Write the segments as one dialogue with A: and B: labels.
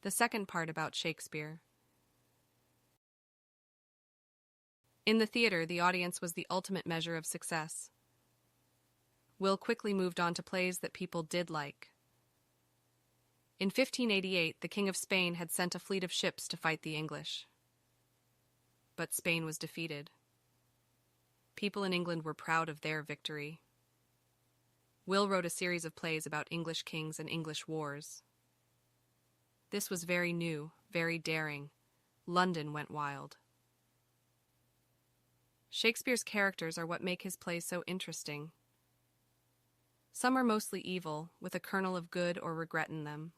A: The second part about Shakespeare. In the theater, the audience was the ultimate measure of success. Will quickly moved on to plays that people did like. In 1588, the King of Spain had sent a fleet of ships to fight the English. But Spain was defeated. People in England were proud of their victory. Will wrote a series of plays about English kings and English wars. This was very new, very daring. London went wild. Shakespeare's characters are what make his plays so interesting. Some are mostly evil, with a kernel of good or regret in them.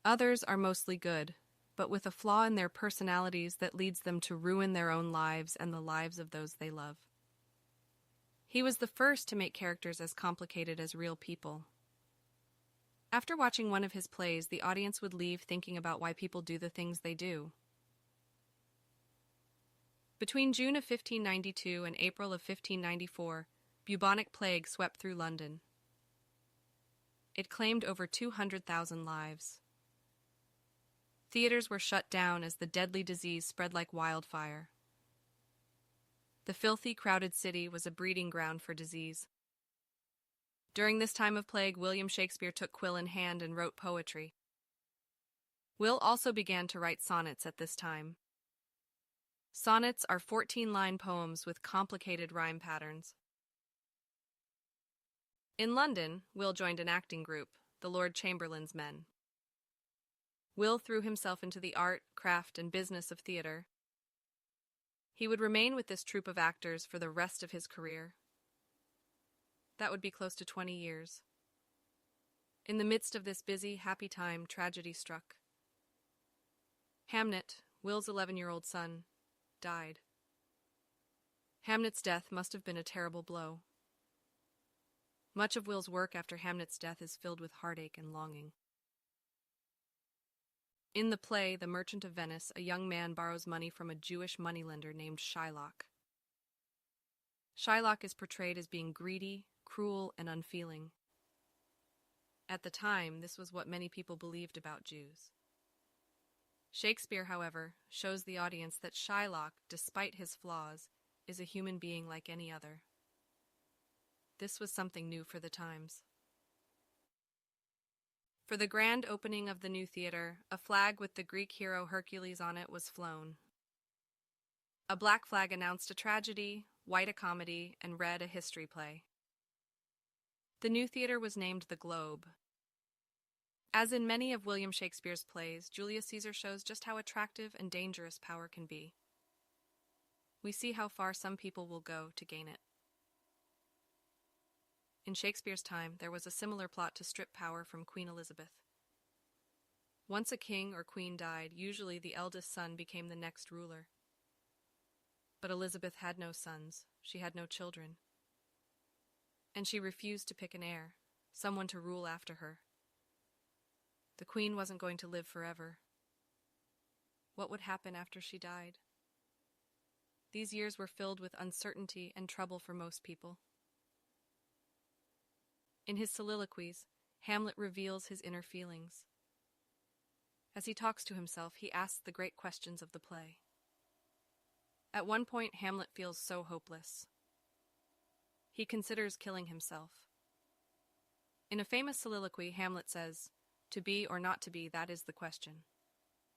A: Others are mostly good, but with a flaw in their personalities that leads them to ruin their own lives and the lives of those they love. He was the first to make characters as complicated as real people. After watching one of his plays, the audience would leave thinking about why people do the things they do. Between June of 1592 and April of 1594, bubonic plague swept through London. It claimed over 200,000 lives. Theaters were shut down as the deadly disease spread like wildfire. The filthy, crowded city was a breeding ground for disease. During this time of plague, William Shakespeare took quill in hand and wrote poetry. Will also began to write sonnets at this time. Sonnets are 14-line poems with complicated rhyme patterns. In London, Will joined an acting group, the Lord Chamberlain's Men. Will threw himself into the art, craft, and business of theater. He would remain with this troupe of actors for the rest of his career. That would be close to 20 years. In the midst of this busy, happy time, tragedy struck. Hamnet, Will's 11-year-old son, died. Hamnet's death must have been a terrible blow. Much of Will's work after Hamnet's death is filled with heartache and longing. In the play, The Merchant of Venice, a young man borrows money from a Jewish moneylender named Shylock. Shylock is portrayed as being greedy, cruel, and unfeeling. At the time, this was what many people believed about Jews. Shakespeare, however, shows the audience that Shylock, despite his flaws, is a human being like any other. This was something new for the times. For the grand opening of the new theater, a flag with the Greek hero Hercules on it was flown. A black flag announced a tragedy, white a comedy, and red a history play. The new theater was named the Globe. As in many of William Shakespeare's plays, Julius Caesar shows just how attractive and dangerous power can be. We see how far some people will go to gain it. In Shakespeare's time, there was a similar plot to strip power from Queen Elizabeth. Once a king or queen died, usually the eldest son became the next ruler. But Elizabeth had no sons, she had no children. And she refused to pick an heir, someone to rule after her. The queen wasn't going to live forever. What would happen after she died? These years were filled with uncertainty and trouble for most people. In his soliloquies, Hamlet reveals his inner feelings. As he talks to himself, he asks the great questions of the play. At one point, Hamlet feels so hopeless. He considers killing himself. In a famous soliloquy, Hamlet says, "To be or not to be, that is the question."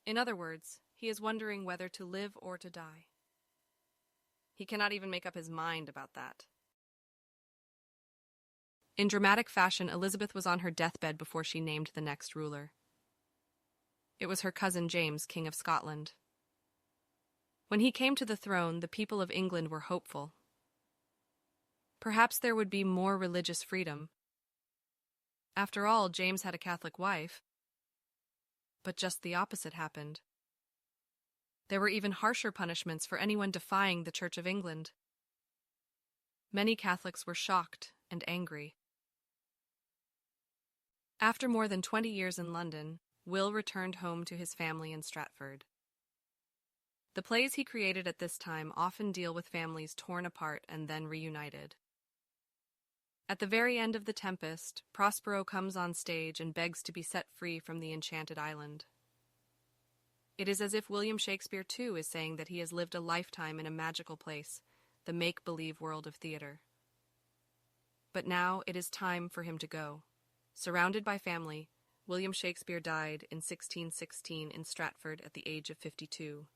A: In other words, he is wondering whether to live or to die. He cannot even make up his mind about that. In dramatic fashion, Elizabeth was on her deathbed before she named the next ruler. It was her cousin James, King of Scotland. When he came to the throne, the people of England were hopeful. Perhaps there would be more religious freedom. After all, James had a Catholic wife. But just the opposite happened. There were even harsher punishments for anyone defying the Church of England. Many Catholics were shocked and angry. After more than 20 years in London, Will returned home to his family in Stratford. The plays he created at this time often deal with families torn apart and then reunited. At the very end of The Tempest, Prospero comes on stage and begs to be set free from the enchanted island. It is as if William Shakespeare, too, is saying that he has lived a lifetime in a magical place, the make-believe world of theater. But now it is time for him to go. Surrounded by family, William Shakespeare died in 1616 in Stratford at the age of 52.